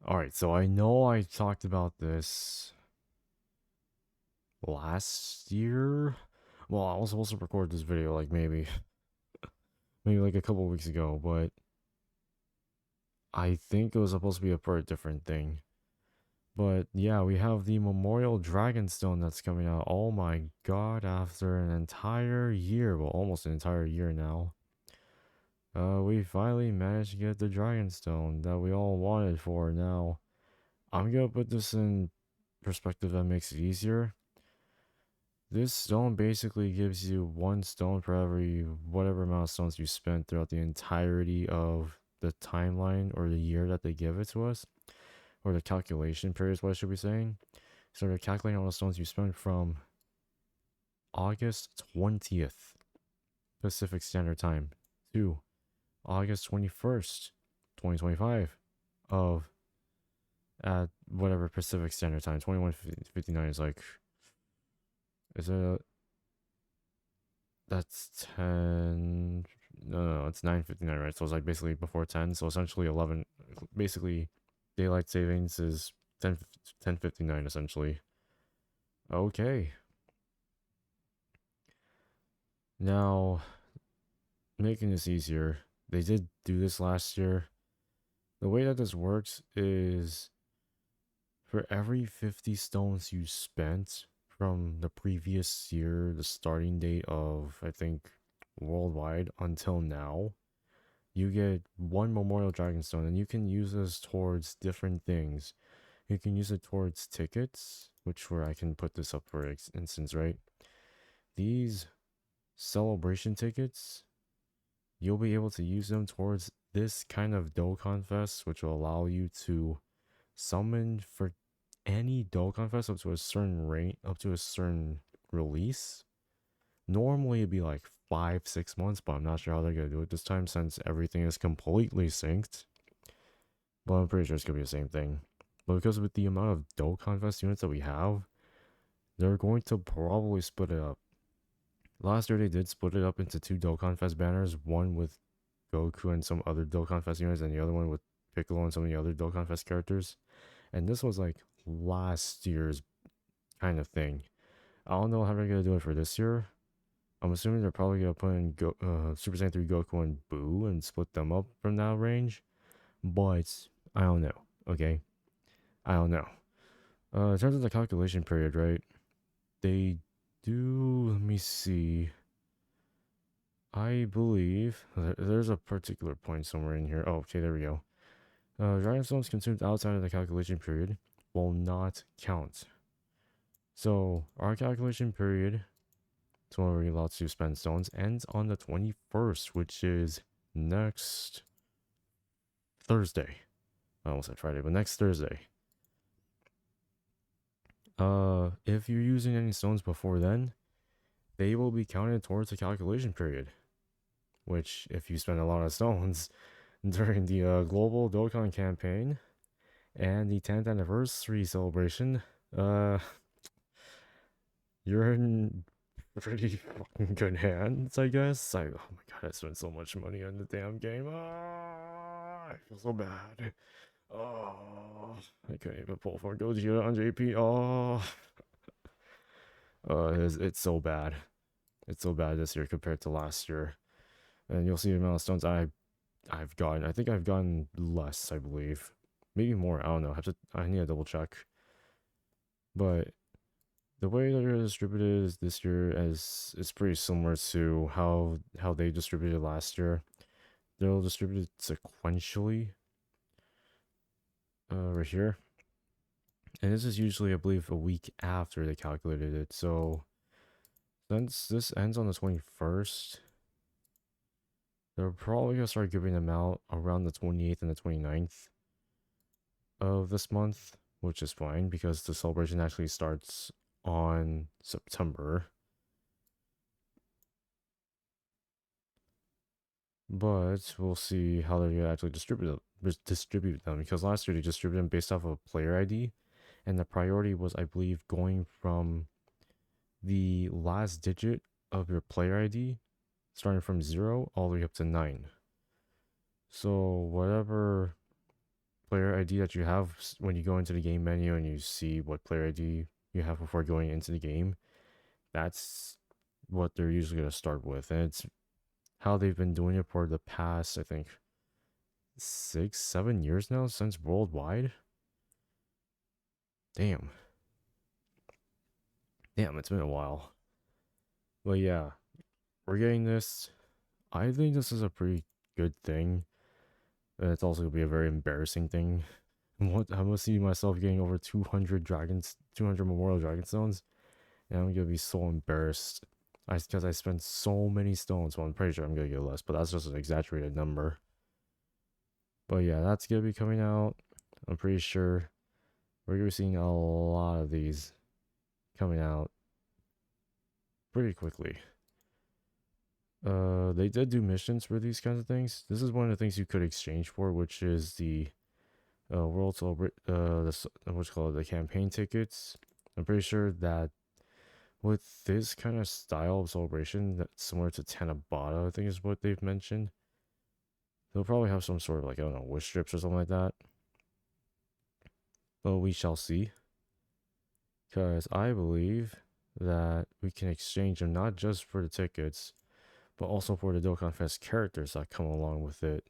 Alright, so I know I talked about this last year. Well, I was supposed to record this video like maybe like a couple weeks ago, but I think it was supposed to be for a different thing. But yeah, we have the Memorial Dragonstone that's coming out. Oh my god, after an entire year, well, almost an entire year now. We finally managed to get the Dragonstone that we all wanted for now. I'm gonna put this in perspective that makes it easier. This stone basically gives you one stone for every whatever amount of stones you spent throughout the entirety of the timeline or the year that they give it to us, or the calculation period is what I should be saying. So they're calculating all the stones you spent from August 20th Pacific Standard Time to August 21st, 2025 of at whatever Pacific Standard Time. 21:59 is like, is it that's 10, no, it's 9:59, right? So it's like basically before 10, so essentially 11, basically daylight savings is 10:59 essentially. Okay, now making this easier, they did do this last year. The way that this works is for every 50 stones you spent from the previous year, the starting date of, I think, worldwide until now, you get one Memorial Dragonstone, and you can use this towards different things. You can use it towards tickets, which where I can put this up for instance, right? These celebration tickets, you'll be able to use them towards this kind of Dokkan Fest, which will allow you to summon for any Dokkan Fest up to a certain rate, up to a certain release. Normally it'd be like 5-6 months, but I'm not sure how they're gonna do it this time since everything is completely synced. But I'm pretty sure it's gonna be the same thing. But because with the amount of Dokkan Fest units that we have, they're going to probably split it up. Last year they did split it up into two Dokkan Fest banners, one with Goku and some other Dokkan Fest units, and the other one with Piccolo and some of the other Dokkan Fest characters. And this was like last year's kind of thing. I don't know how they're gonna do it for this year. I'm assuming they're probably gonna put in Super Saiyan 3 Goku and Boo and split them up from that range. But I don't know. Okay, I don't know. In terms of the calculation period, right? They do. Let me see. I believe there's a particular point somewhere in here. Oh, okay, there we go. Dragon stones consumed outside of the calculation period will not count. So our calculation period, so when we're allowed to spend stones, ends on the 21st, which is next Thursday. I almost said Friday, but next Thursday. If you're using any stones before then, they will be counted towards the calculation period. Which, if you spend a lot of stones during the global Dokkan campaign and the 10th anniversary celebration, you're in pretty fucking good hands, I guess. Oh my god, I spent so much money on the damn game. I feel so bad. Oh, I couldn't even pull for Gogeta on JP. Oh, it's so bad. It's so bad this year compared to last year. And you'll see the amount of stones I've gotten. I think I've gotten less, I believe. Maybe more. I don't know. I need to double check. But the way that they're distributed this year is pretty similar to how they distributed last year. They'll distribute it sequentially. Right here. And this is usually, I believe, a week after they calculated it. So since this ends on the 21st, they're probably gonna start giving them out around the 28th and the 29th of this month, which is fine because the celebration actually starts on September. But we'll see how they're gonna actually distribute them because last year they distributed them based off of player ID, and the priority was, I believe, going from the last digit of your player ID, starting from 0 all the way up to 9. So whatever player ID that you have when you go into the game menu and you see what player ID you have before going into the game. That's what they're usually going to start with, and it's how they've been doing it for the past, I think, 6, 7 years now since worldwide. Damn, it's been a while. But yeah, we're getting this. I think this is a pretty good thing. It's also gonna be a very embarrassing thing. What I'm gonna see myself getting over 200 dragons, 200 memorial dragon stones, and I'm gonna be so embarrassed. Because I spent so many stones. Well, I'm pretty sure I'm gonna get less, but that's just an exaggerated number. But yeah, that's gonna be coming out. I'm pretty sure we're gonna be seeing a lot of these coming out pretty quickly. They did do missions for these kinds of things. This is one of the things you could exchange for, which is the world celebrate what's called the campaign tickets. I'm pretty sure that with this kind of style of celebration that's similar to Tanabata, I think is what they've mentioned. They'll probably have some sort of like, I don't know, wish strips or something like that. But we shall see. Because I believe that we can exchange them not just for the tickets, but also for the Dokkan Fest characters that come along with it.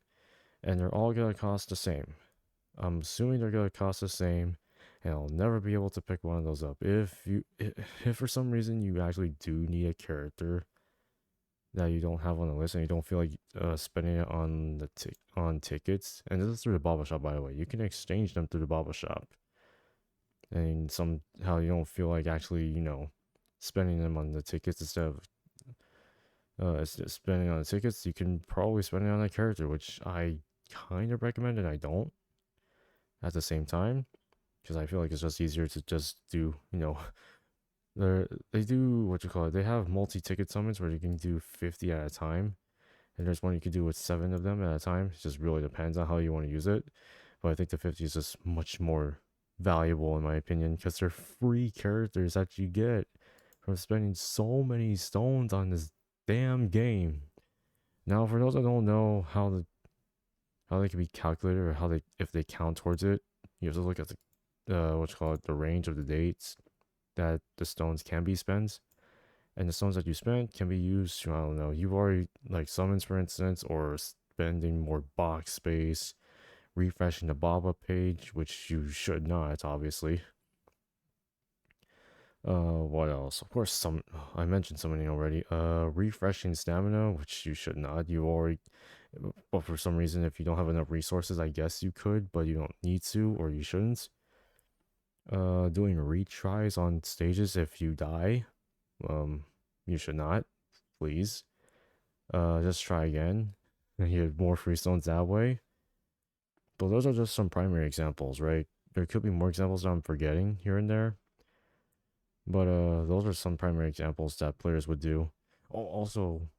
And they're all gonna cost the same. I'm assuming they're gonna cost the same, and I'll never be able to pick one of those up. If for some reason you actually do need a character that you don't have on the list and you don't feel like spending it on on tickets, and this is through the Baba Shop, by the way, you can exchange them through the Baba Shop. And somehow you don't feel like actually, spending them on the tickets instead of spending on the tickets, you can probably spend it on a character, which I kind of recommend and I don't at the same time, because I feel like it's just easier to just do, they do what you call it. They have multi-ticket summons where you can do 50 at a time, and there's one you can do with 7 of them at a time. It just really depends on how you want to use it. But I think the 50 is just much more valuable in my opinion because they're free characters that you get from spending so many stones on this damn game. Now, for those that don't know how they can be calculated or how they if they count towards it, you have to look at the what's called the range of the dates that the stones can be spent, and the stones that you spent can be used to, I don't know, you've already like summons for instance, or spending more box space, refreshing the Baba page, which you should not, obviously. What else? Of course, I mentioned summoning already. Refreshing stamina, which you should not. You already, but for some reason, if you don't have enough resources, I guess you could, but you don't need to, or you shouldn't. Doing retries on stages if you die. You should not, please. Just try again, and you get more free stones that way. But those are just some primary examples, right? There could be more examples that I'm forgetting here and there. But those are some primary examples that players would do. Oh, also,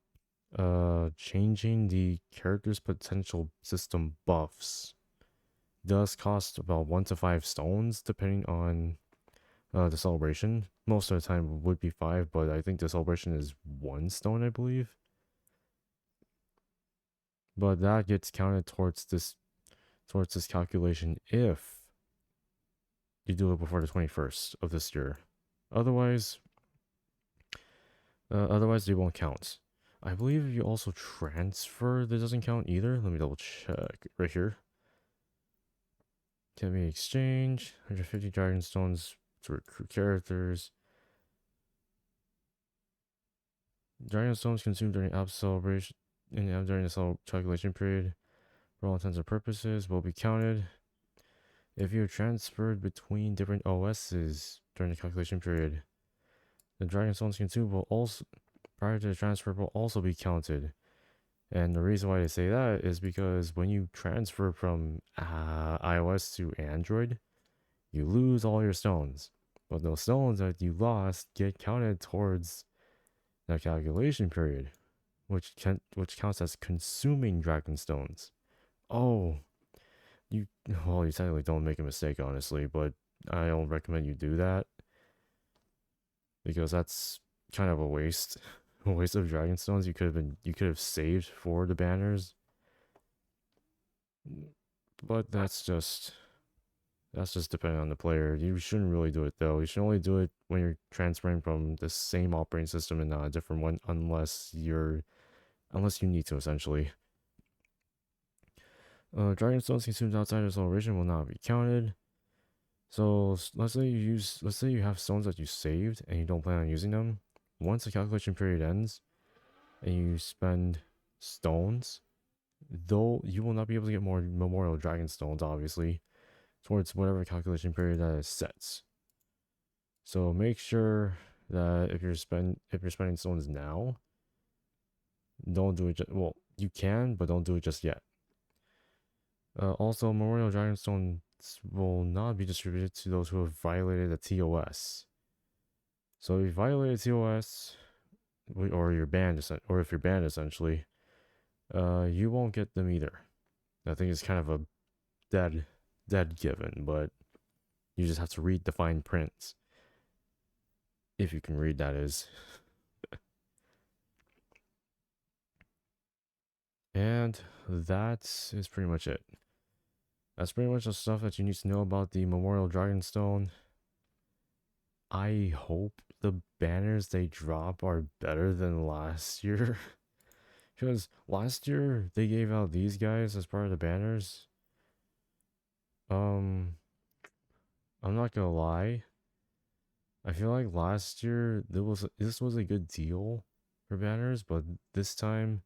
changing the character's potential system buffs does cost about 1 to 5 stones, depending on the celebration. Most of the time would be 5, but I think the celebration is 1 stone, I believe. But that gets counted towards this calculation if you do it before the 21st of this year. Otherwise, they won't count. I believe if you also transfer, that doesn't count either. Let me double check right here. Can be exchange 150 dragon stones to recruit characters. Dragon stones consumed during app celebration during the calculation period, for all intents and purposes, will be counted if you transferred between different OSs during the calculation period. The dragon stones consumed will also prior to the transfer will also be counted. And the reason why I say that is because when you transfer from iOS to Android, you lose all your stones. But those stones that you lost get counted towards that calculation period, which counts as consuming dragon stones. Oh, you technically don't make a mistake, honestly, but I don't recommend you do that because that's kind of a waste. A waste of dragon stones you could have saved for the banners. But that's just depending on the player. You shouldn't really do it though. You should only do it when you're transferring from the same operating system and not a different one, unless you need to essentially. Dragon stones consumed outside of celebration will not be counted. So let's say you have stones that you saved and you don't plan on using them. Once the calculation period ends and you spend stones, though you will not be able to get more memorial dragon stones, obviously, towards whatever calculation period that it sets. So make sure that if you're spending stones now, don't do it. Well, you can, but don't do it just yet. Also, memorial dragon stones will not be distributed to those who have violated the TOS. So if you violated TOS, or you're banned, or if you're banned essentially, you won't get them either. I think it's kind of a dead given, but you just have to read the fine prints. If you can read, that is. And that is pretty much it. That's pretty much the stuff that you need to know about the Memorial Dragonstone. I hope the banners they drop are better than last year. Because last year they gave out these guys as part of the banners. I'm not gonna lie. I feel like last year this was a good deal for banners, but this time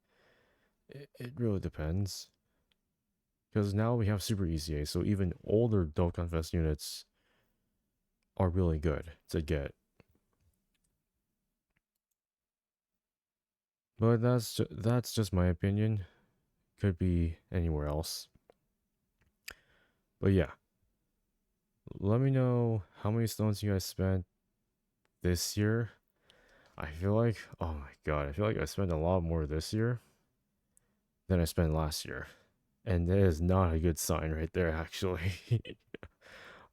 it really depends. Because now we have Super ECA, so even older Dokkan Fest units are really good to get. But that's just my opinion. Could be anywhere else. But yeah, let me know how many stones you guys spent this year. I feel like, oh my god, I feel like I spent a lot more this year than I spent last year. And that is not a good sign right there, actually.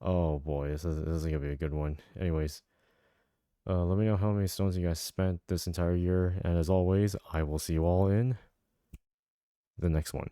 Oh boy, this is gonna be a good one. Anyways, let me know how many stones you guys spent this entire year. And as always, I will see you all in the next one.